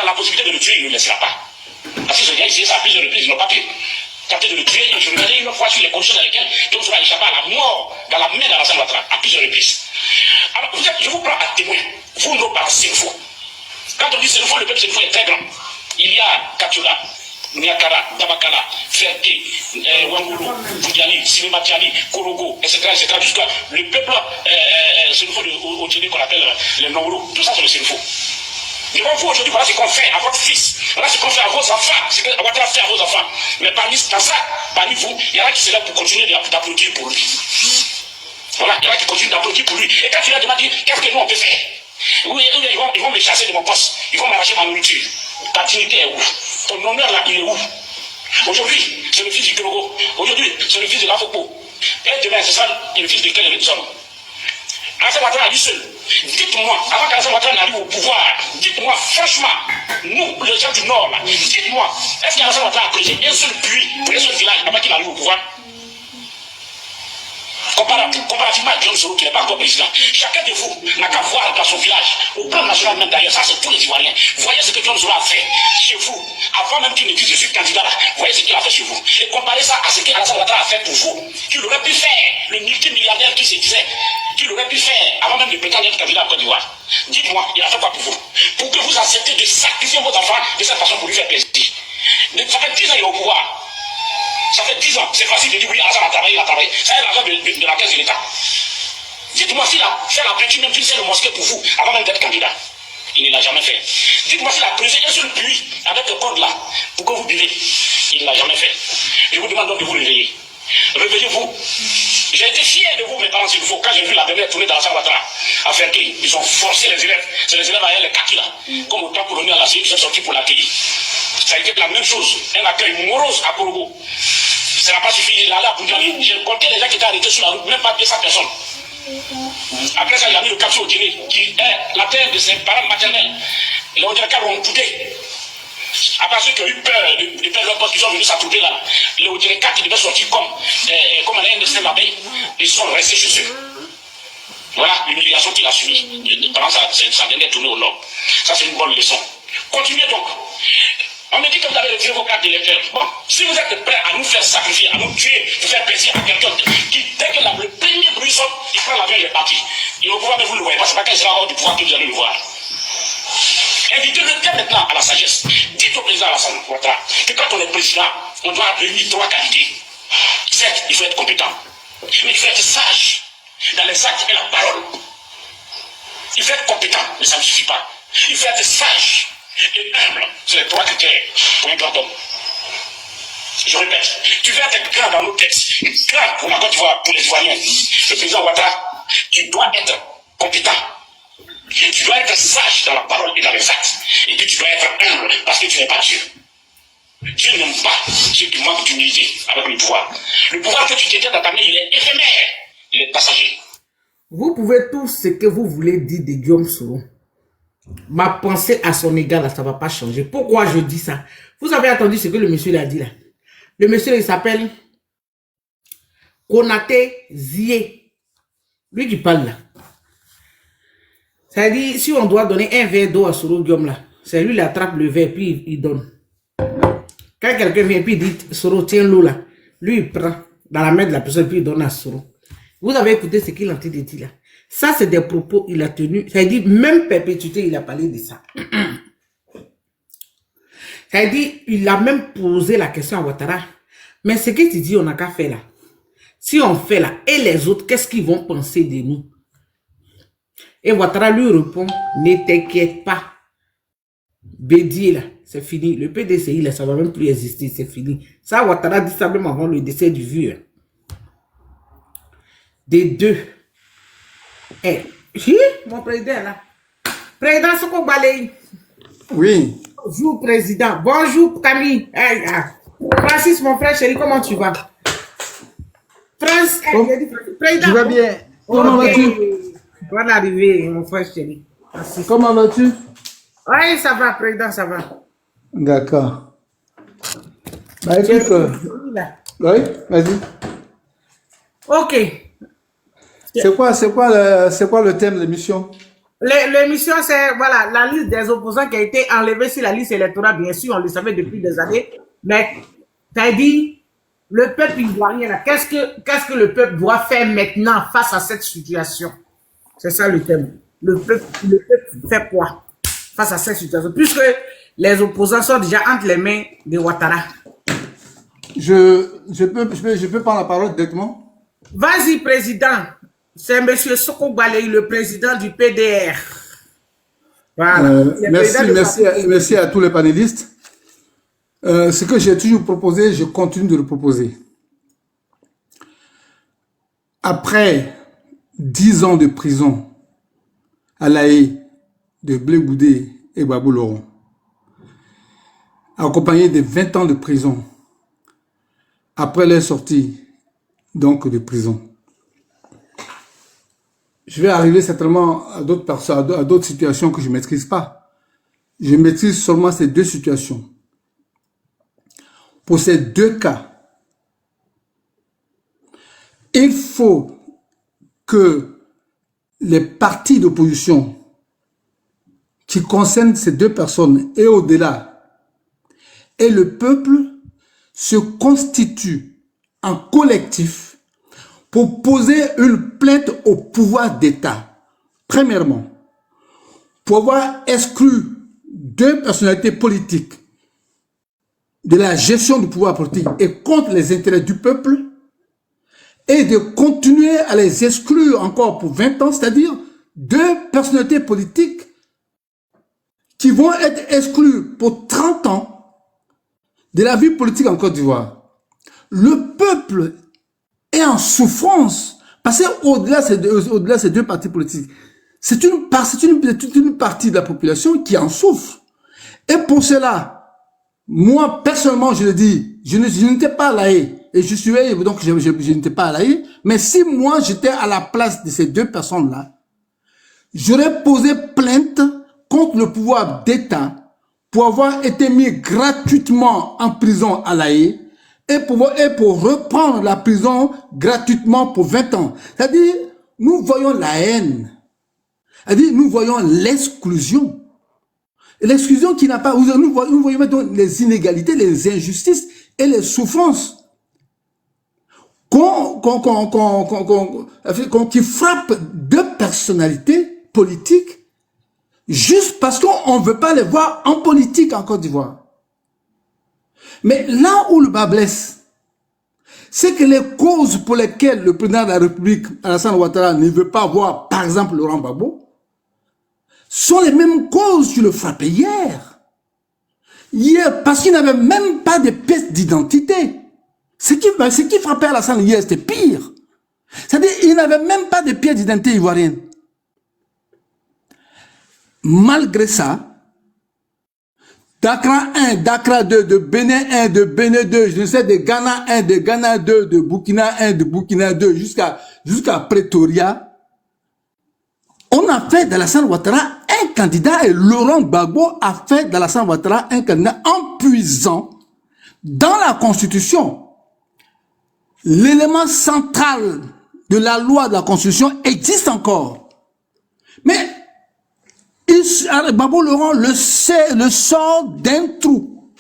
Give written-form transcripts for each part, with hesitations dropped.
la possibilité de le tuer, il ne le laissera pas. Parce que ce gars, essayé ça à plusieurs reprises, ils n'ont pas pu tenter de le tuer. Je regardais une fois sur les conditions dans lesquelles Guillaume Soro a échappé à la mort dans la main d'Alassane Ouattara à plusieurs reprises. Alors, je vous prends à témoin, vous nos parents Sénéfo. Quand on dit Sénéfo, le peuple Sénéfo est très grand. Il y a Katiola, Niakara, Dabakala, Ferté, Wangulu, Boudiali, Sinematiali, Korogo, etc. Jusqu'à le peuple Sénéfo au Djéné qu'on appelle les Nongoro. Tout ça, c'est le Sénéfo. Devant vous aujourd'hui, voilà ce qu'on fait à votre fils. Voilà ce qu'on fait à vos enfants. Ce que Ouattara fait à vos enfants. Mais parmi ça, parmi vous, il y en a qui se lèvent pour continuer d'applaudir pour lui. Voilà, il y en a qui continuent d'applaudir pour lui. Et quand il a demandé, qu'est-ce que nous on peut faire? Oui, ils vont me chasser de mon poste. Ils vont m'arracher ma nourriture. Ta dignité est où? Ton honneur là, il est où? Aujourd'hui, c'est le fils du Kérogo. Aujourd'hui, c'est le fils de l'Afoko. Et demain, ce sera le fils de quel homme? Alassane Ouattara a dit seul. Dites-moi, avant qu'Alassane Ouattara n'arrive au pouvoir, dites-moi franchement, nous, les gens du Nord, là, dites-moi, est-ce qu'Alassane Ouattara a creusé un seul puits pour un seul village avant qu'il arrive au pouvoir? Comparativement à Guillaume Soro qui n'est pas encore président, chacun de vous n'a qu'à voir dans son village, au plan national même d'ailleurs, ça c'est tous les Ivoiriens. Voyez ce que Guillaume Soro a fait chez vous, avant même qu'il ne dise je suis candidat là, voyez ce qu'il a fait chez vous. Et comparez ça à ce qu'Alassane Ouattara a fait pour vous, qu'il aurait pu faire, le multimilliardaire qui se disait, qu'il aurait pu faire avant même de prétendre être candidat à Côte d'Ivoire. Dites-moi, il a fait quoi pour vous? Pour que vous acceptez de sacrifier vos enfants de cette façon pour lui faire plaisir. Ça fait 10 ans qu'il est au pouvoir. Ça fait 10 ans, c'est facile de dire oui, Alassane a travaillé, il a travaillé. Ça, c'est l'argent de la caisse de l'État. Dites-moi s'il a fait la peinture même d'une seule mosquée pour vous, avant même d'être candidat. Il ne l'a jamais fait. Dites-moi s'il a creusé un seul puits avec le code là, pour que vous buvez. Il ne l'a jamais fait. Je vous demande donc de vous réveiller. Réveillez-vous. J'ai été fier de vous, mes parents, s'il faut. Quand j'ai vu la dernière tournée d'Alassane Ouattara à Ferté, ils ont forcé les élèves. C'est les élèves avec les kakis là. Comme au temps colonial là, c'est eux qui sont sortis pour l'accueillir. Ça a été la même chose. Un accueil morose à Korogo. Ça n'a pas suffi, il allait à Boundjali. J'ai compté les gens qui étaient arrêtés sur la route, même pas 200 personnes. Après ça, il a mis le cap sur au Djéné, qui est la terre de ses parents maternels. Les Odjénékas l'ont boudé. Après ceux qui ont eu peur de perdre leur poste, qui sont venus s'attrouper là, les Odjénékas qui devaient sortir comme un NSM l'abeille, ils sont restés chez eux. Voilà l'humiliation qu'il a subie pendant sa dernière tournée au Nord. Ça, c'est une bonne leçon. Continuez donc. On me dit que vous avez retiré vos cartes d'électeurs. Bon, si vous êtes prêts à nous faire sacrifier, à nous tuer, de faire plaisir à quelqu'un qui, dès que le premier bruit sort, il prend l'avion et il est parti. Il est au pouvoir, mais vous ne le voyez pas. C'est pas quand il sera hors du pouvoir que vous allez le voir. Invitez-le dès maintenant à la sagesse. Dites au président Alassane Ouattara que quand on est président, on doit réunir 3 qualités. Certes, il faut être compétent, mais il faut être sage dans les actes et la parole. Il faut être compétent, mais ça ne suffit pas. Il faut être sage et humble. C'est les 3 critères pour un grand homme. Je répète, tu veux être grand dans nos textes, grand pour la Côte d'Ivoire, pour les Ivoiriens. Le président Ouattara, tu dois être compétent. Tu dois être sage dans la parole et dans les actes. Et puis tu dois être humble parce que tu n'es pas Dieu. Dieu n'aime pas ceux qui manquent d'humilité avec le pouvoir. Le pouvoir que tu détiens dans ta main, il est éphémère, il est passager. Vous pouvez tout ce que vous voulez dire de Guillaume Soro. Ma pensée à son égard, là, ça ne va pas changer. Pourquoi je dis ça? Vous avez entendu ce que le monsieur a dit là. Le monsieur, il s'appelle Konaté Zie. Lui qui parle là. Ça dit, si on doit donner un verre d'eau à Soro Guillaume là, c'est lui qui attrape le verre puis il donne. Quand quelqu'un vient puis il dit, Soro, tiens l'eau là, lui il prend dans la main de la personne puis il donne à Soro. Vous avez écouté ce qu'il a dit là. Ça, c'est des propos qu'il a tenus. Ça dit, même perpétuité, il a parlé de ça. Ça dit, il a même posé la question à Ouattara. Mais ce que tu dis, on n'a qu'à faire là. Si on fait là, et les autres, qu'est-ce qu'ils vont penser de nous? Et Ouattara lui répond, ne t'inquiète pas. Bédier là, c'est fini. Le PDCI là, ça va même plus exister, c'est fini. Ça, Ouattara dit ça même avant le décès du vieux. Des deux. Eh, mon président là. Président Soko Balei. Oui. Bonjour président. Bonjour Camille. Hey, Francis, mon frère chéri, comment tu vas? Président. Tu vas bien. Comment vas-tu? Bonne arrivée, mon frère chéri. Merci. Comment vas-tu? Oui, ça va, président, ça va. D'accord. Bah écoute, oui, vas-y. Ok. C'est quoi le thème de l'émission? L'émission, c'est voilà, la liste des opposants qui a été enlevée sur la liste électorale, bien sûr, on le savait depuis des années. Mais tu as dit, le peuple ivoirien, là, qu'est-ce que le peuple doit faire maintenant face à cette situation? C'est ça le thème. Le peuple fait quoi face à cette situation? Puisque les opposants sont déjà entre les mains de Ouattara. Je peux prendre la parole directement? Vas-y, président. C'est M. Soko Balayi, le président du PDR. Voilà. Merci à tous les panélistes. Ce que j'ai toujours proposé, je continue de le proposer. Après 10 ans de prison à La Haye de Blé Goudé et Babou Laurent, accompagné de 20 ans de prison après leur sortie donc de prison, je vais arriver certainement à d'autres personnes, à d'autres situations que je ne maîtrise pas. Je maîtrise seulement ces deux situations. Pour ces deux cas, il faut que les partis d'opposition qui concernent ces deux personnes et au-delà, et le peuple se constituent en collectif pour poser une plainte au pouvoir d'État. Premièrement, pour avoir exclu deux personnalités politiques de la gestion du pouvoir politique et contre les intérêts du peuple, et de continuer à les exclure encore pour 20 ans, c'est-à-dire deux personnalités politiques qui vont être exclues pour 30 ans de la vie politique en Côte d'Ivoire. Le peuple est en souffrance, parce qu'au-delà de ces deux partis politiques, c'est une partie de la population qui en souffre. Et pour cela, moi, personnellement, je le dis, je n'étais pas à La Haye, et je suis donc je n'étais pas à La Haye, mais si moi, j'étais à la place de ces deux personnes-là, j'aurais posé plainte contre le pouvoir d'État pour avoir été mis gratuitement en prison à La Haye, et pour reprendre la prison gratuitement pour 20 ans. C'est-à-dire, nous voyons la haine. C'est-à-dire, nous voyons l'exclusion. L'exclusion qui n'a pas... Nous voyons donc les inégalités, les injustices et les souffrances qui frappent deux personnalités politiques juste parce qu'on ne veut pas les voir en politique en Côte d'Ivoire. Mais là où le bas blesse, c'est que les causes pour lesquelles le président de la République, Alassane Ouattara, ne veut pas voir, par exemple, Laurent Gbagbo, sont les mêmes causes qui le frappaient hier. Hier, parce qu'il n'avait même pas de pièce d'identité. Ce qui frappait Alassane hier, c'était pire. C'est-à-dire qu'il n'avait même pas de pièce d'identité ivoirienne. Malgré ça, Dakar 1, Dakar 2, de Bénin 1, de Bénin 2, je ne sais, de Ghana 1, de Ghana 2, de Burkina 1, de Burkina 2, jusqu'à Pretoria, on a fait d'Alassane Ouattara un candidat et Laurent Gbagbo a fait d'Alassane Ouattara un candidat en puisant dans la Constitution. L'élément central de la loi de la Constitution existe encore. Mais Gbagbo Laurent le sort d'un trou.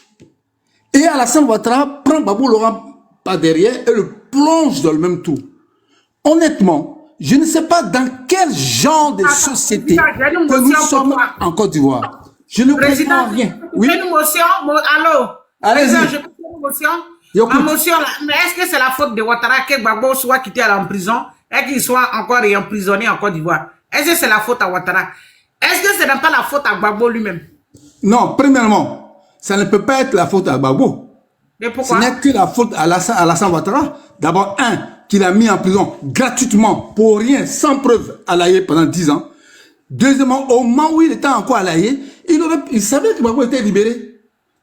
Et Alassane Ouattara prend Gbagbo Laurent par derrière et le plonge dans le même trou. Honnêtement, je ne sais pas dans quel genre de société que nous sommes en Côte d'Ivoire. Je ne comprends rien. Oui. Une motion, allô? Allez-y. Je peux faire une motion? Ma motion, mais est-ce que c'est la faute de Ouattara que Gbagbo soit quitté en prison et qu'il soit encore emprisonné en Côte d'Ivoire? Est-ce que c'est la faute à Ouattara? Est-ce que ce n'est pas la faute à Gbagbo lui-même? Non, premièrement, ça ne peut pas être la faute à Gbagbo. Mais pourquoi? Ce n'est que la faute à Alassane Ouattara. D'abord, qu'il a mis en prison gratuitement, pour rien, sans preuve, à La Haye pendant 10 ans. Deuxièmement, au moment où il était encore à La Haye, il savait que Gbagbo était libéré.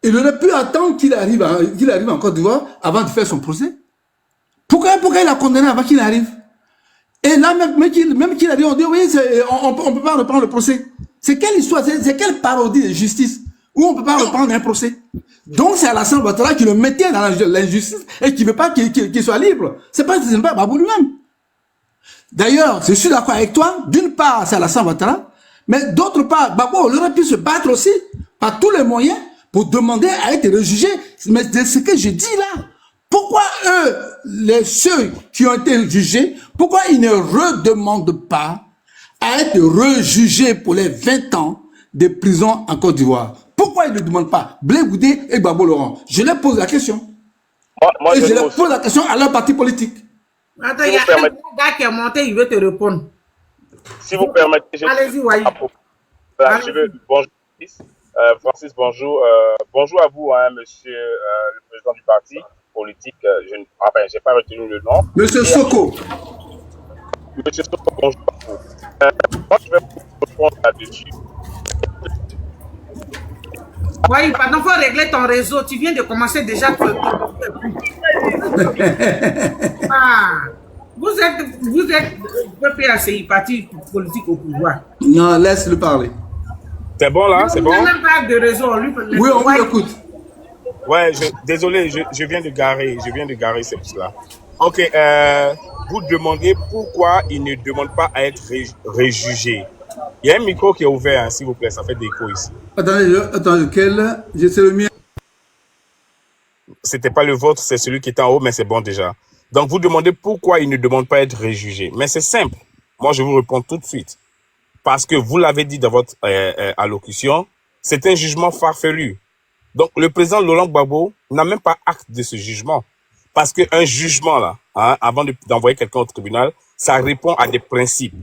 Il aurait pu attendre qu'il arrive en Côte d'Ivoire avant de faire son procès. Pourquoi il a condamné avant qu'il arrive? Et là, même qu'il a dit, on dit, oui, on ne peut pas reprendre le procès. C'est quelle histoire, c'est quelle parodie de justice où on ne peut pas reprendre un procès? Donc, c'est Alassane Ouattara qui le mettait dans l'injustice et qui ne veut pas qu'il soit libre. Ce n'est pas Gbagbo lui-même. D'ailleurs, je suis d'accord avec toi. D'une part, c'est Alassane Ouattara, Mais d'autre part, Gbagbo aurait pu se battre aussi par tous les moyens pour demander à être rejugé. Mais c'est ce que je dis là. Pourquoi eux, ceux qui ont été jugés, pourquoi ils ne redemandent pas à être rejugés pour les 20 ans de prison en Côte d'Ivoire? Pourquoi ils ne demandent pas Blé Goudé et Gbagbo Laurent? Je leur pose la question. Moi, Et je leur pose la question à leur parti politique. Attends, il y a un gars qui est monté, il veut te répondre. Si vous permettez, allez-y, voyez. Voilà, bonjour, Francis, bonjour. Bonjour à vous, hein, monsieur le président du parti politique. Je n'ai pas retenu le nom. Monsieur Soko. Monsieur Soko, bonjour à vous. Moi, je vais vous répondre là-dessus. Oui, pardon, il faut régler ton réseau. Tu viens de commencer déjà. Vous êtes PPACI, parti politique au pouvoir. Non, laisse-le parler. C'est bon là, c'est bon? On n'a même pas de réseau. Oui, on vous écoute. Ouais, désolé, je viens de garer, c'est pour cela. Ok, vous demandez pourquoi il ne demande pas à être réjugé. Il y a un micro qui est ouvert, hein, s'il vous plaît, ça fait des échos ici. Attendez, lequel? C'est le mien. C'était pas le vôtre, c'est celui qui est en haut, mais c'est bon déjà. Donc, vous demandez pourquoi il ne demande pas à être réjugé. Mais c'est simple. Moi, je vous réponds tout de suite. Parce que vous l'avez dit dans votre allocution, c'est un jugement farfelu. Donc, le président Laurent Gbagbo n'a même pas acte de ce jugement. Parce qu'un jugement, là, hein, avant d'envoyer quelqu'un au tribunal, ça répond à des principes.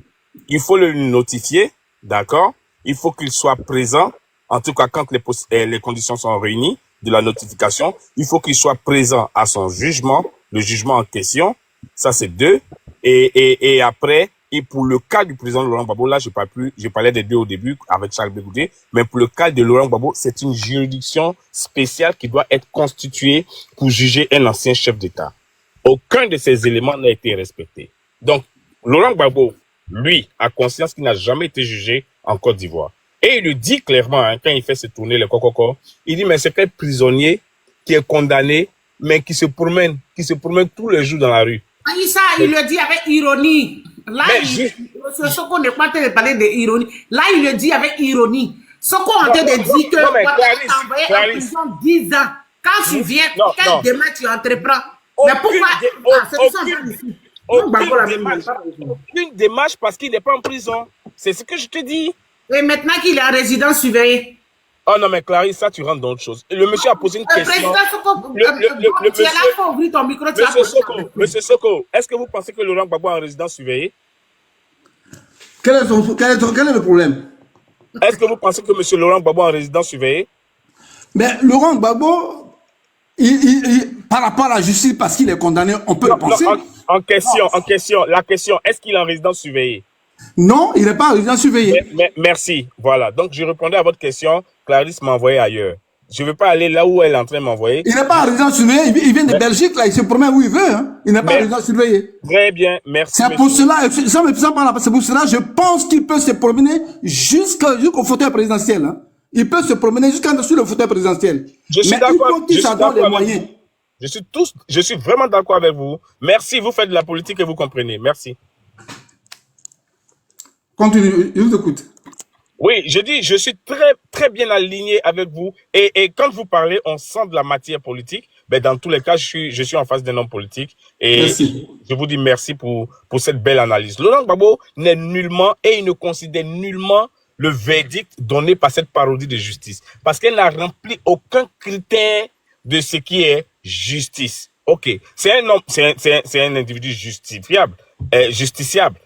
Il faut le notifier, d'accord? Il faut qu'il soit présent, en tout cas quand les conditions sont réunies de la notification. Il faut qu'il soit présent à son jugement, le jugement en question. Ça, c'est 2. Et après, et pour le cas du président Laurent Gbagbo, là, je parlais des 2 au début avec Charles Blé Goudé, mais pour le cas de Laurent Gbagbo, c'est une juridiction spéciale qui doit être constituée pour juger un ancien chef d'État. Aucun de ces éléments n'a été respecté. Donc, Laurent Gbagbo, lui, a conscience qu'il n'a jamais été jugé en Côte d'Ivoire. Et il le dit clairement, hein, quand il fait se tourner les cococos, il dit, mais c'est quel prisonnier qui est condamné, mais qui se promène tous les jours dans la rue. Ça, il le dit avec ironie. Là, M. Soko n'est pas en train de parler d'ironie. Là, il le dit avec ironie. Soko est en train de dire que tu as envoyé en prison 10 ans. Quand tu viens, quelle démarche tu entreprends? Mais pourquoi? Aucune démarche parce qu'il n'est pas en prison. C'est ce que je te dis. Et maintenant qu'il est en résidence surveillée. Oh non, mais Clarisse, ça, tu rentres dans autre chose. Le monsieur a posé une question. Monsieur Soko, est-ce que vous pensez que Laurent Gbagbo est en résidence surveillée? Quel est le problème? Est-ce que vous pensez que monsieur Laurent Gbagbo est en résidence surveillée? Mais Laurent Gbagbo, par rapport à la justice, parce qu'il est condamné, on peut le penser. La question, est-ce qu'il est en résidence surveillée? Non, il n'est pas en résidence surveillée. Merci, voilà. Donc, je répondais à votre question. Clarisse m'a envoyé ailleurs. Je ne veux pas aller là où elle est en train de m'envoyer. Il n'est pas en résidence surveillée. Il vient de Belgique, là. Il se promène où il veut. Hein. Il n'est pas en résidence surveillée. Très bien, merci. C'est pour cela, je pense qu'il peut se promener jusqu'au fauteuil présidentiel. Hein. Il peut se promener jusqu'en-dessous le fauteuil présidentiel. Je suis d'accord. Je suis vraiment d'accord avec vous. Merci, vous faites de la politique et vous comprenez. Merci. Continue, je vous écoute. Oui, je dis, je suis très, très bien aligné avec vous. Et quand vous parlez, on sent de la matière politique. Ben, dans tous les cas, je suis en face d'un homme politique. Et merci. Je vous dis merci pour cette belle analyse. Laurent Gbagbo n'est nullement, et il ne considère nullement le verdict donné par cette parodie de justice. Parce qu'elle n'a rempli aucun critère de ce qui est justice. Ok. C'est un homme, c'est un individu justiciable.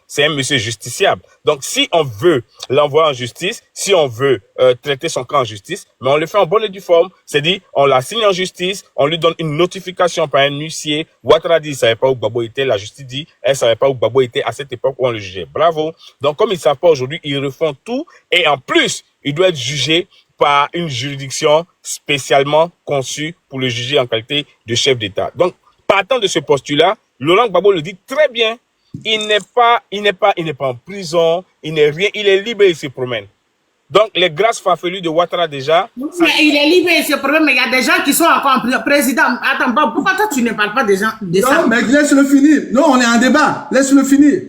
C'est un monsieur justiciable. Donc, si on veut l'envoyer en justice, si on veut traiter son cas en justice, mais on le fait en bonne et due forme, c'est-à-dire, on la signe en justice, on lui donne une notification par un huissier. Ouattara dit, il savait pas où Gbagbo était, la justice dit, elle savait pas où Gbagbo était à cette époque où on le jugeait. Bravo. Donc, comme ils savent pas aujourd'hui, ils refont tout, et en plus, il doit être jugé par une juridiction spécialement conçue pour le juger en qualité de chef d'État. Donc, partant de ce postulat, Laurent Gbagbo le dit très bien. Il n'est pas en prison, il n'est rien, il est libre et il se promène. Donc, les grâces farfelues de Ouattara déjà. Il est libre et il se promène, mais il y a des gens qui sont encore en prison. Président, attends, pourquoi toi tu ne parles pas des gens de ça? Non, mais laisse-le finir. Non, on est en débat. Laisse-le finir.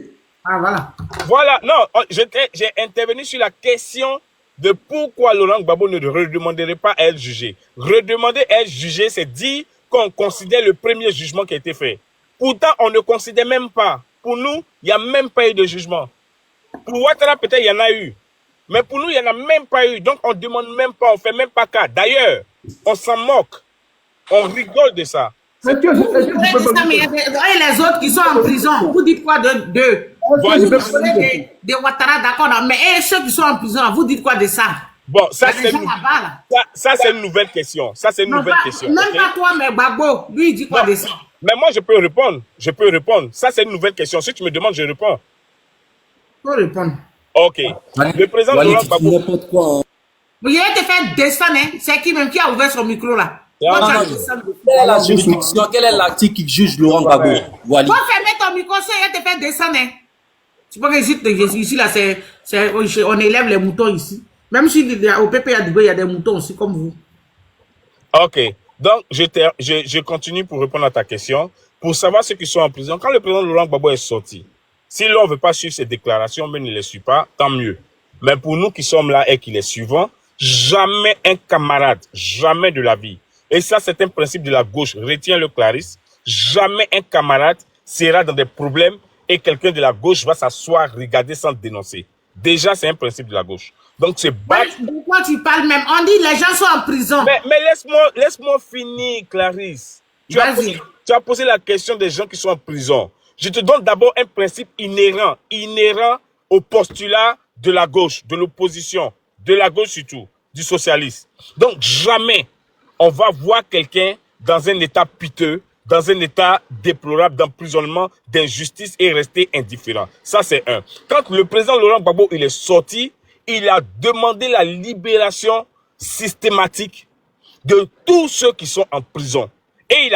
Ah, voilà. Voilà, non, j'ai intervenu sur la question de pourquoi Laurent Gbagbo ne redemanderait pas à être jugé. Redemander à être jugé, c'est dire qu'on considère le premier jugement qui a été fait. Pourtant, on ne considère même pas. Pour nous, il n'y a même pas eu de jugement. Pour Ouattara, peut-être il y en a eu. Mais pour nous, il n'y en a même pas eu. Donc, on ne demande même pas, on ne fait même pas cas. D'ailleurs, on s'en moque. On rigole de ça. Est-ce que Vous je voulez peux dire ça, mais il y a et les autres qui sont en prison. Vous dites quoi de Bon, vous parlez de Ouattara, d'accord, mais et ceux qui sont en prison, vous dites quoi de ça? bon, ça, Il y a des c'est gens là-bas, là. c'est une nouvelle question. Ça, c'est une Non, nouvelle pas, question. même Ok? pas toi, mais Gbagbo, lui, il dit quoi Non, de ça? mais moi, je peux répondre. Je peux répondre. Ça, c'est une nouvelle question. Si tu me demandes, je réponds. Faut répondre. OK. Le président Walid, Laurent tu dis Gbagbo. n'importe quoi. Hein. Vous allez te faire descendre, hein? C'est qui même qui a ouvert son micro là? Ah, Toi, tu non, as non, descendu. Quelle est la juridiction, quel est l'article qui juge Laurent Gbagbo? Walid. Faut fermer ton micro, ça, il va te faire descendre, hein? Tu vois que ici là, on élève les moutons ici. Même si au PP à Dubaï, il y a des moutons aussi comme vous. OK. Donc, je continue pour répondre à ta question. Pour savoir ceux qui sont en prison, quand le président Laurent Gbagbo est sorti, si l'on ne veut pas suivre ses déclarations, mais ne les suit pas, tant mieux. Mais pour nous qui sommes là et qui les suivons, jamais un camarade, jamais de la vie. Et ça, c'est un principe de la gauche. Retiens-le, Clarisse. Jamais un camarade sera dans des problèmes et quelqu'un de la gauche va s'asseoir, regarder sans dénoncer. Déjà, c'est un principe de la gauche. Donc, c'est battre. Pourquoi tu parles même? On dit les gens sont en prison. Mais laisse-moi finir, Clarisse. Tu as posé la question des gens qui sont en prison. Je te donne d'abord un principe inhérent au postulat de la gauche, de l'opposition, de la gauche surtout, du socialiste. Donc, jamais on va voir quelqu'un dans un état piteux, dans un état déplorable d'emprisonnement, d'injustice et rester indifférent. Ça, c'est un. Quand le président Laurent Gbagbo, il est sorti, il a demandé la libération systématique de tous ceux qui sont en prison. Et il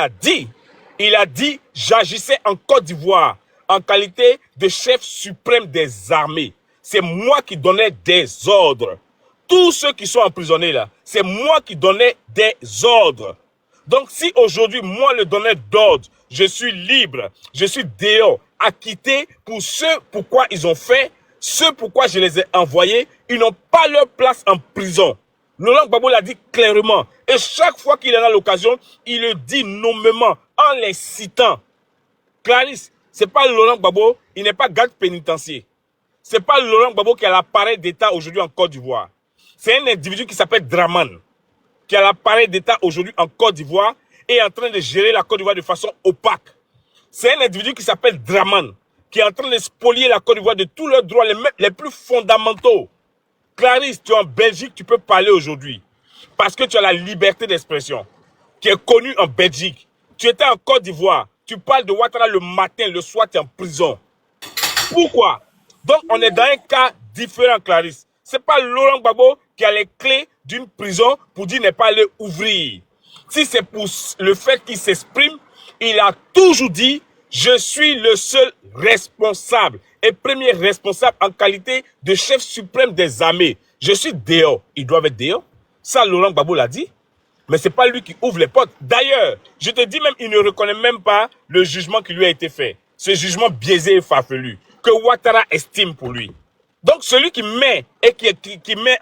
a dit, j'agissais en Côte d'Ivoire en qualité de chef suprême des armées. C'est moi qui donnais des ordres. Tous ceux qui sont emprisonnés là, c'est moi qui donnais des ordres. Donc si aujourd'hui, moi le donneur d'ordre, je suis libre, je suis dehors, acquitté pour ce pourquoi ils ont fait, ce pourquoi je les ai envoyés, ils n'ont pas leur place en prison. Laurent Gbagbo l'a dit clairement. Et chaque fois qu'il en a l'occasion, il le dit nommément, en les citant. Clarisse, c'est pas Laurent Gbagbo, il n'est pas garde pénitentiaire. C'est pas Laurent Gbagbo qui a l'appareil d'État aujourd'hui en Côte d'Ivoire. C'est un individu qui s'appelle Draman, qui a l'appareil d'État aujourd'hui en Côte d'Ivoire et est en train de gérer la Côte d'Ivoire de façon opaque. C'est un individu qui s'appelle Draman, qui est en train de spolier la Côte d'Ivoire de tous leurs droits les plus fondamentaux. Clarisse, tu es en Belgique, tu peux parler aujourd'hui. Parce que tu as la liberté d'expression, qui est connue en Belgique. Tu étais en Côte d'Ivoire, tu parles de Ouattara le matin, le soir, tu es en prison. Pourquoi? Donc, on est dans un cas différent, Clarisse. C'est pas Laurent Gbagbo qui a les clés d'une prison pour dire ne pas aller ouvrir. Si c'est pour le fait qu'il s'exprime, il a toujours dit « Je suis le seul responsable et premier responsable en qualité de chef suprême des armées. Je suis dehors. » Ils doivent être dehors. Ça, Laurent Gbagbo l'a dit. Mais c'est pas lui qui ouvre les portes. D'ailleurs, je te dis même, il ne reconnaît même pas le jugement qui lui a été fait. Ce jugement biaisé et farfelu que Ouattara estime pour lui. Donc, celui qui met et qui met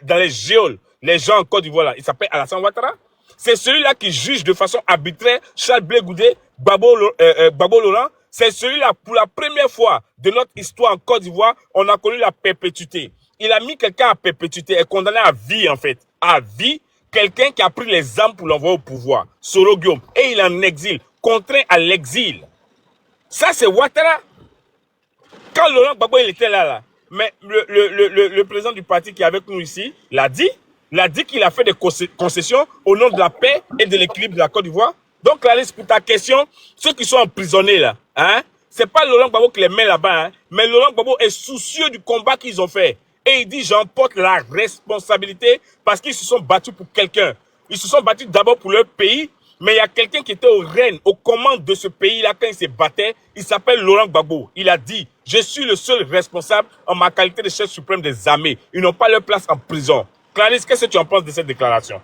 dans les géoles les gens en Côte d'Ivoire, là, il s'appelle Alassane Ouattara. C'est celui-là qui juge de façon arbitraire Charles Blé Goudé, Gbagbo Laurent. C'est celui-là, pour la première fois de notre histoire en Côte d'Ivoire, on a connu la perpétuité. Il a mis quelqu'un à perpétuité, est condamné à vie en fait. À vie, quelqu'un qui a pris les armes pour l'envoyer au pouvoir. Soro Guillaume. Et il est en exil, contraint à l'exil. Ça, c'est Ouattara. Quand Laurent Gbagbo il était là, mais le président du parti qui est avec nous ici l'a dit qu'il a fait des concessions au nom de la paix et de l'équilibre de la Côte d'Ivoire. Donc, Clarisse, pour ta question, ceux qui sont emprisonnés là, hein, c'est pas Laurent Gbagbo qui les met là-bas, hein, mais Laurent Gbagbo est soucieux du combat qu'ils ont fait. Et il dit, j'emporte la responsabilité parce qu'ils se sont battus pour quelqu'un. Ils se sont battus d'abord pour leur pays, mais il y a quelqu'un qui était au règne, aux commandes de ce pays-là quand il se battait. Il s'appelle Laurent Gbagbo. Il a dit, je suis le seul responsable en ma qualité de chef suprême des armées. Ils n'ont pas leur place en prison. Clarisse, qu'est-ce que tu en penses de cette déclaration?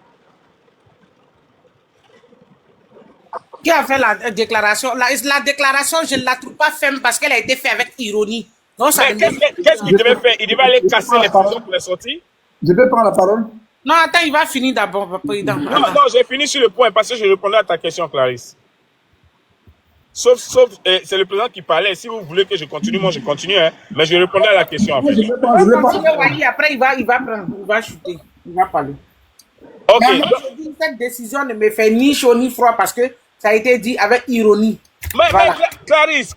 Qui a fait la déclaration? La déclaration, je ne la trouve pas ferme parce qu'elle a été faite avec ironie. Donc, ça Mais qu'est-ce qu'il devait faire? Il devait aller casser les prisons pour les sortir? Je peux prendre la parole? Non, attends, il va finir d'abord, président. Non, non, j'ai fini sur le point parce que je répondais à ta question, Clarisse. Sauf, c'est le président qui parlait. Si vous voulez que je continue, moi je continue, hein. Mais je répondais à la question en fait. Après, il va prendre, il va chuter, il va parler. Ok. Mais moi, je dis, cette décision ne me fait ni chaud ni froid parce que ça a été dit avec ironie. Mais Voilà. Clarisse,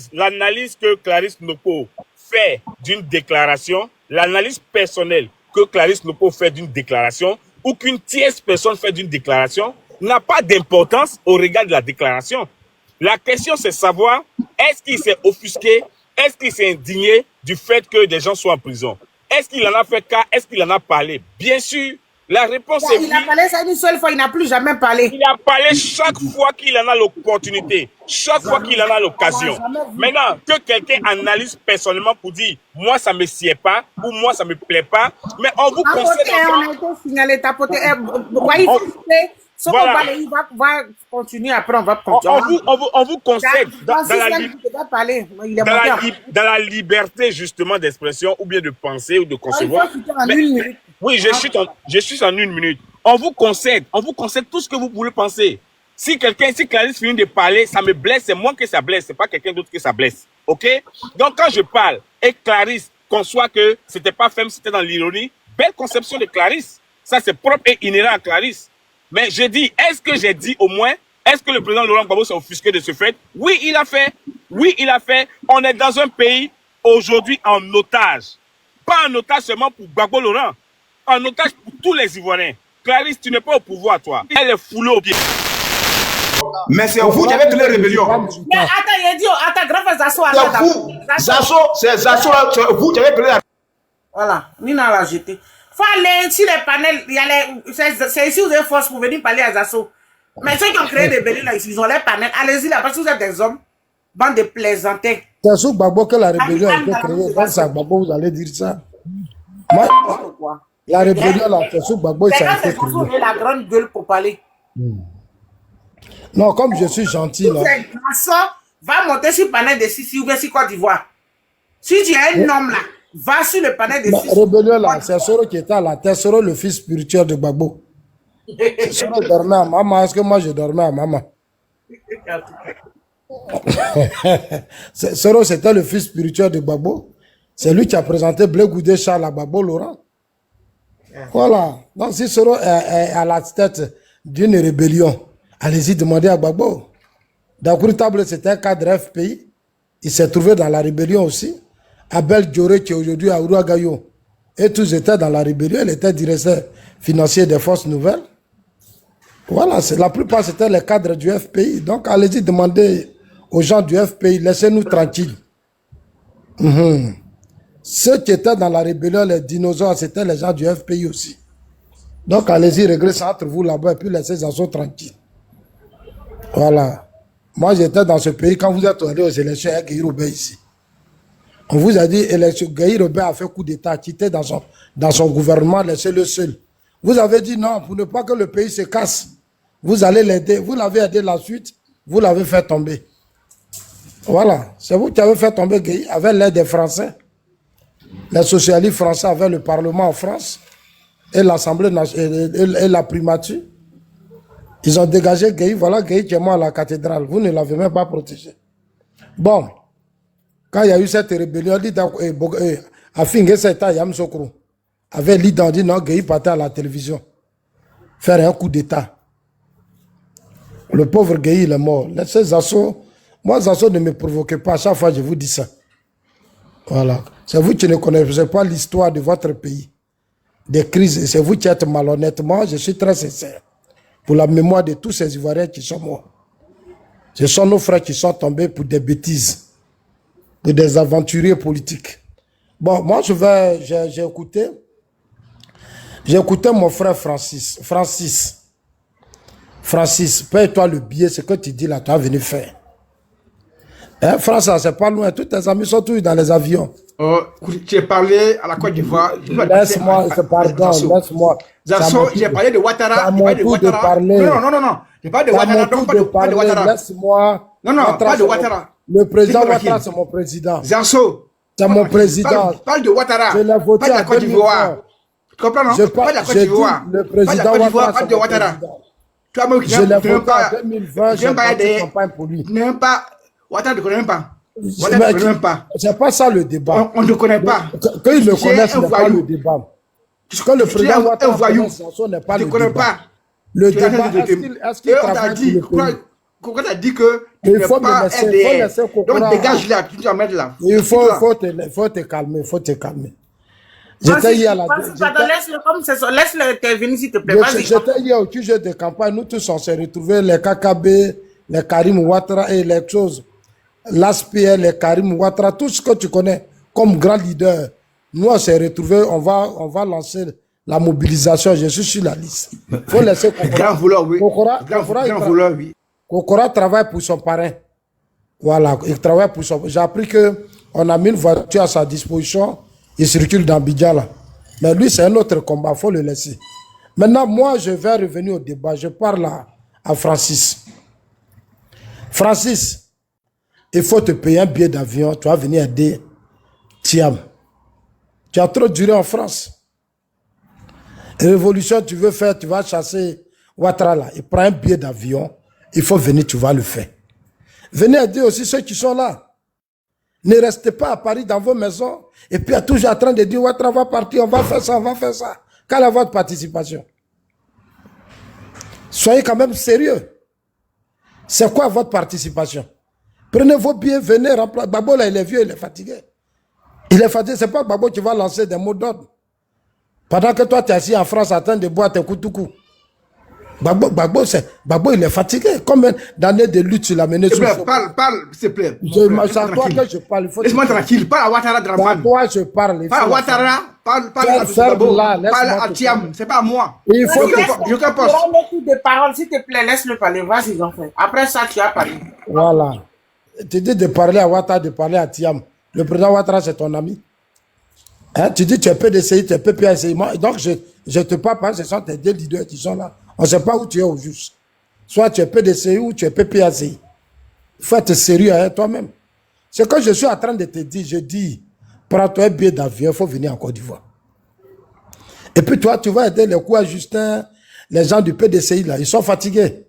l'analyse que Clarisse Nopo fait d'une déclaration, l'analyse personnelle que Clarisse Nopo fait d'une déclaration ou qu'une tierce personne fait d'une déclaration n'a pas d'importance au regard de la déclaration. La question, c'est savoir, est-ce qu'il s'est offusqué, est-ce qu'il s'est indigné du fait que des gens soient en prison? Est-ce qu'il en a fait cas? Est-ce qu'il en a parlé? Bien sûr, la réponse est oui. Il a parlé ça une seule fois, il n'a plus jamais parlé. Il a parlé chaque fois qu'il en a l'opportunité, chaque fois qu'il en a l'occasion. Maintenant, que quelqu'un analyse personnellement pour dire, moi ça me sied pas, ou moi ça me plaît pas, mais on vous conseille... On a été signalé, tapoté. Voilà. Il va continuer après, on va continuer. On vous conseille dans la liberté justement d'expression ou bien de penser ou de concevoir. Oui, je suis en 1 minute. On vous concède tout ce que vous voulez penser. Si Clarisse finit de parler, ça me blesse, c'est moi que ça blesse, c'est pas quelqu'un d'autre que ça blesse. Ok? Donc quand je parle et Clarisse conçoit que c'était pas ferme, c'était dans l'ironie, belle conception de Clarisse. Ça c'est propre et inhérent à Clarisse. Mais je dis, est-ce que j'ai dit au moins, est-ce que le président Laurent Gbagbo s'est offusqué de ce fait? Oui, il a fait. Oui, il a fait. On est dans un pays aujourd'hui en otage. Pas en otage seulement pour Gbagbo Laurent. En otage pour tous les Ivoiriens. Clarisse, tu n'es pas au pouvoir, toi. Elle est foulée au pied. Mais c'est vous qui avez créé la rébellion. Mais attends, il a dit, attends, grand Zasso. C'est vous qui avez créé la... Voilà, Nina l'a jeté. Faut aller sur les panels, c'est ici où vous avez force pour venir parler à Zasso. Mais ceux qui ont créé des rébellions là, ils ont les panels. Allez-y là, parce que vous êtes des hommes, bande de plaisantins. C'est sous Gbagbo que la rébellion a été créée. Dans ça, Gbagbo, vous allez dire ça. Moi, la rébellion là, c'est sous Gbagbo, ça a été créé. Vous avez la grande gueule pour parler. Non, comme je suis gentil là. Zasso va monter sur le panel de Sissi ou bien sur Côte d'Ivoire. Si tu es un homme là, va sur le panel de Sissi. La rébellion là, c'est Soro qui était à la tête, Soro le fils spirituel de Gbagbo. Soro dormait à maman, est-ce que moi je dormais à maman? Soro c'était le fils spirituel de Gbagbo. C'est lui qui a présenté Blé Goudé Charles à Gbagbo Laurent. Voilà. Donc si Soro est à la tête d'une rébellion, allez-y demander à Gbagbo. Dakouri Table, c'était un cadre FPI. Il s'est trouvé dans la rébellion aussi. Abel Dioré, qui est aujourd'hui à Ouagayo. Et tous étaient dans la rébellion. Il était directeur financier des Forces Nouvelles. Voilà, la plupart c'était les cadres du FPI. Donc allez-y demander aux gens du FPI, laissez-nous tranquilles. Ceux qui étaient dans la rébellion, les dinosaures, c'était les gens du FPI aussi. Donc allez-y, réglez ça entre vous là-bas et puis laissez les autres tranquilles. Voilà. Moi, j'étais dans ce pays quand vous êtes allé aux élections avec Guy Robert ici. On vous a dit, Guy Robert a fait coup d'État, quitté dans son gouvernement, laissez-le seul. Vous avez dit non, pour ne pas que le pays se casse. Vous allez l'aider. Vous l'avez aidé la suite, vous l'avez fait tomber. Voilà. C'est vous qui avez fait tomber Guy avec l'aide des Français. Les socialistes français avaient le Parlement en France et l'Assemblée et la primature. Ils ont dégagé Gueye, voilà Gueye qui est mort à la cathédrale. Vous ne l'avez même pas protégé. Bon, quand il y a eu cette rébellion, Afingé Seta Yamsokro avait l'idée, dit non, Gueye partait à la télévision faire un coup d'État. Le pauvre Gueye, il est mort. Laissez Zasso. Moi, Zasso ne me provoquez pas. À chaque fois, je vous dis ça. Voilà. C'est vous qui ne connaissez pas l'histoire de votre pays. Des crises. C'est vous qui êtes malhonnête. Moi, je suis très sincère. Pour la mémoire de tous ces Ivoiriens qui sont morts. Ce sont nos frères qui sont tombés pour des bêtises, pour des aventuriers politiques. Bon, moi, j'ai écouté mon frère Francis. Francis, paye-toi le billet, ce que tu dis là, tu as venu faire. Hein, France, c'est pas loin. Tous tes amis sont tous dans les avions. Tu as parlé à la Côte d'Ivoire. Laisse-moi, pardon, laisse-moi. Zasso, j'ai parlé de Ouattara. C'est à mon tour de parler. Non. J'ai parlé de C'est à mon Ouattara. tour Non, de pas de parler. Ouattara. Laisse-moi. Non, pas de Ouattara. Le président Laisse-moi Ouattara, tranquille. c'est mon président. Zasso. C'est mon président. Parle de Ouattara. Je l'ai voté Pas de la en Côte d'Ivoire. 2020. Tu comprends, non? Je Pas de la Côte j'ai dit, d'Ivoire. le Pas de la président Côte d'Ivoire, Ouattara, pas c'est de mon Ouattara. président. Tu vois, moi, Je l'ai voté en 2020, j'ai fait campagne pour lui. Même pas. Ouattara ne connaît même pas. Mais Ouattara ne connaît même pas. c'est pas ça le débat. On ne connaît pas. Qu'ils le Tu es connaissent, un ce n'est pas voyou. le débat. Quand le Tu es président un Ouattara voyou. connaît Sanson, n'est pas Tu le ne connais débat. pas. Le Tu es en train débat, de te- est-ce qu'il Et on t'a travaille dit, pour le pays? Kokora t'a dit que tu Il n'es faut me pas laisser- LDR. faut laisser Kokora- Donc dégage là, tu dois mettre là. Il faut, Là. faut te calmer, faut te calmer. J'étais hier à la... Pardon, j'étais- laisse-le comme c'est ça. Laisse-le intervenir, s'il te plaît. Vas-y. J'étais hier au QG de campagne, nous tous on s'est retrouvés, les KKB, les Karim Ouattara et les choses, l'ASPR, les Karim Ouattara, tout ce que tu connais comme grand leader. Nous on s'est retrouvés, on va lancer la mobilisation, je suis sur la liste. Faut laisser Grand voleur, oui. Grand voleur, oui. Kokora travaille pour son parrain. Voilà, il travaille pour son... J'ai appris qu'on a mis une voiture à sa disposition, il circule dans Bidja là. Mais lui, c'est un autre combat, il faut le laisser. Maintenant, moi, je vais revenir au débat. Je parle à Francis. Francis, il faut te payer un billet d'avion, tu vas venir aider Thiam. Tu as trop duré en France. Révolution, tu veux faire, tu vas chasser Ouattara là. Il prend un billet d'avion, il faut venir, tu vas le faire. Venez aider aussi ceux qui sont là. Ne restez pas à Paris dans vos maisons et puis toujours en train de dire Ouattara va partir, on va faire ça, on va faire ça. Quelle est votre participation? Soyez quand même sérieux. C'est quoi votre participation? Prenez vos billets, venez remplacer. Gbagbo là, il est vieux, il est fatigué. Il est fatigué, c'est pas Gbagbo qui va lancer des mots d'ordre. Pendant que toi, tu es assis en France, en train de boire tes coups. Gbagbo, il est fatigué. Combien d'années de lutte tu l'as mené S'il sur te le plaît, parle, s'il te plaît. C'est à toi que je parle. Laisse-moi tranquille, parle à Ouattara C'est à Draman. toi que je parle. Parle à Ouattara, parle à Ferme Gbagbo, là, laisse-moi parle à te Thiam, c'est pas à moi. Il faut que... Je te poste. Prends beaucoup de paroles, s'il te plaît. Laisse-le parler. Vas-y, enfant. Après ça, tu as parlé. Voilà. Tu dis de parler à Ouattara, de parler à Thiam. Le président Ouattara, c'est ton ami. Hein? Tu dis tu es PDCI, tu es PPACI. Donc, je te parle pas, ce sont tes deux leaders qui sont là. On ne sait pas où tu es au juste. Soit tu es PDCI ou tu es PPACI. Il faut être sérieux hein, toi-même. Ce que je suis en train de te dire, je dis, prends-toi un billet d'avion, il faut venir en Côte d'Ivoire. Et puis toi, tu vas aider les coups à Justin, les gens du PDCI là, ils sont fatigués.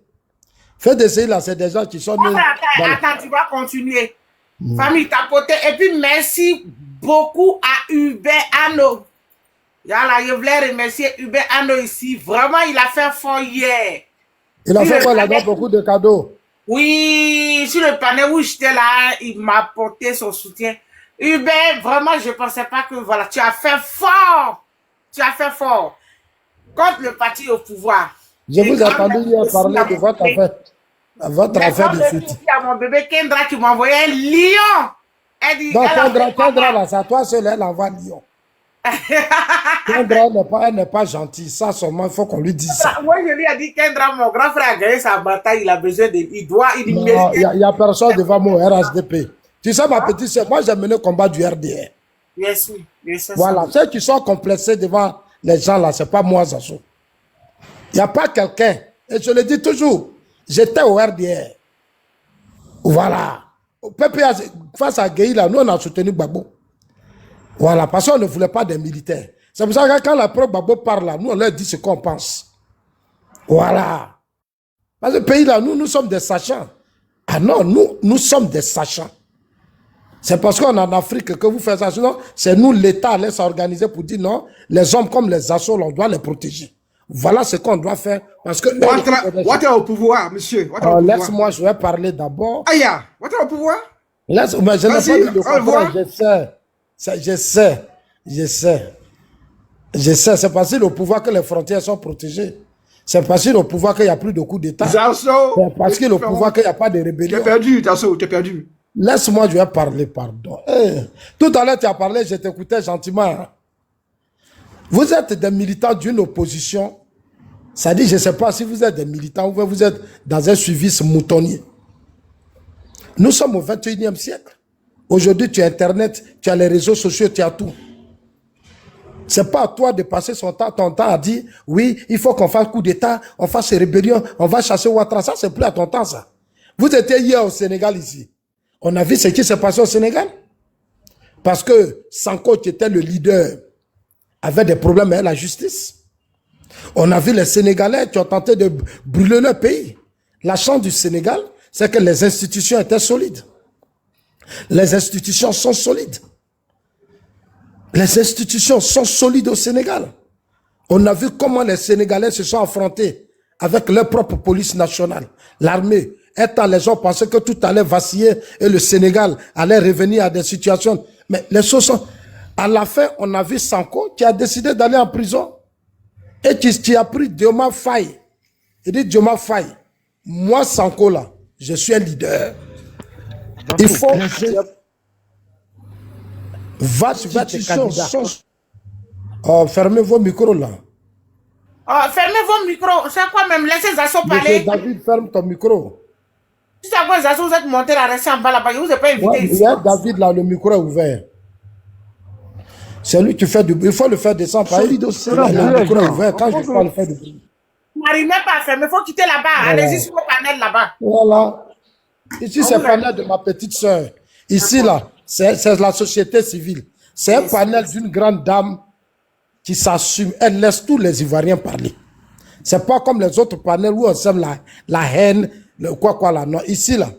PDCI là, c'est des gens qui sont... Attends, tu vas continuer. Famille tapotée. Et puis, merci beaucoup à Hubert Anno. Yala, je voulais remercier Hubert Anno ici. Vraiment, il a fait fort hier. Il a fait quoi là-bas, beaucoup de cadeaux. Oui, sur le panel où j'étais là, il m'a apporté son soutien. Hubert, vraiment, je ne pensais pas que, voilà, tu as fait fort. Tu as fait fort. Contre le parti au pouvoir. Je vous ai entendu hier parler de votre affaire. Votre affaire de suite. Il y a mon bébé Kendra qui m'a envoyé un lion. Elle dit, donc, Kendra, là, c'est à toi seul, elle envoie lion. Kendra n'est pas gentille. Ça, seulement, il faut qu'on lui dise ça. Moi, je lui ai dit, Kendra, mon grand frère a gagné sa bataille. Il a besoin de... Il doit... Il n'y a personne devant moi au RHDP. Tu sais, ma petite sœur, moi, j'ai mené le combat du RDR. Yes, yes, voilà. Ceux qui sont complexés devant les gens, là, c'est pas moi, Zasso. Il n'y a pas quelqu'un. Et je le dis toujours. J'étais au RDR. Voilà. Face à Gueye, là, nous, on a soutenu Gbagbo. Voilà, parce qu'on ne voulait pas des militaires. C'est pour ça que quand la preuve Gbagbo parle là, nous, on leur dit ce qu'on pense. Voilà. Parce que le pays là, nous sommes des sachants. Ah non, nous sommes des sachants. C'est parce qu'on est en Afrique que vous faites ça. Sinon, c'est nous, l'État, laisse s'organiser pour dire non, les hommes comme les assauts, on doit les protéger. Voilà ce qu'on doit faire. Parce que... Ouattara au pouvoir, monsieur. Laisse-moi, je vais parler d'abord. Aïe, Ouattara au pouvoir? Mais je n'ai pas dit le contraire, je sais. C'est parce que le pouvoir que les frontières sont protégées. C'est parce que le pouvoir qu'il n'y a plus de coup d'État. C'est parce que le pouvoir qu'il n'y a pas de rébellion. Tu es perdu, Tasso, tu es perdu. Laisse-moi, je vais parler, pardon. Tout à l'heure, tu as parlé, je t'écoutais gentiment. Hein. Vous êtes des militants d'une opposition. Ça dit, je ne sais pas si vous êtes des militants ou vous êtes dans un suivisme moutonnier. Nous sommes au 21e siècle. Aujourd'hui, tu as Internet, tu as les réseaux sociaux, tu as tout. C'est pas à toi de passer ton temps à dire, oui, il faut qu'on fasse coup d'État, on fasse rébellion, on va chasser Ouattara. Ça, c'est plus à ton temps, ça. Vous étiez hier au Sénégal ici. On a vu ce qui s'est passé au Sénégal. Parce que Sanko, qui était le leader, avait des problèmes avec la justice. On a vu les Sénégalais qui ont tenté de brûler leur pays. La chance du Sénégal, c'est que les institutions étaient solides. Les institutions sont solides. Les institutions sont solides au Sénégal. On a vu comment les Sénégalais se sont affrontés avec leur propre police nationale. L'armée, étant les gens pensaient que tout allait vaciller et le Sénégal allait revenir à des situations. Mais les choses sont... À la fin, on a vu Sanko qui a décidé d'aller en prison et qui a pris Diomaye Faye. Il dit Diomaye Faye, moi Sanko là, je suis un leader. Il faut... Va tes candidats. Oh, fermez vos micros là. Oh, fermez vos micros. C'est quoi même? Laissez Zasso parler. Monsieur David, ferme ton micro. Si c'est quoi Zasso, vous êtes monté à rester en bas là-bas. Je vous ai pas invité Ouais, ici. il y a David là, le micro est ouvert. C'est lui qui fait du bruit. Il faut le faire descendre. Le micro est ouvert. Quand je parle, faire du bruit. N'arrivez pas à fermer. Il faut quitter là-bas. Voilà. Allez-y sur le panel là-bas. Voilà. Ici, c'est le panel de ma petite soeur. Ici, là, c'est la société civile. C'est un panel d'une grande dame qui s'assume. Elle laisse tous les Ivoiriens parler. C'est pas comme les autres panels où on sème la haine, le quoi là. Non, ici, là,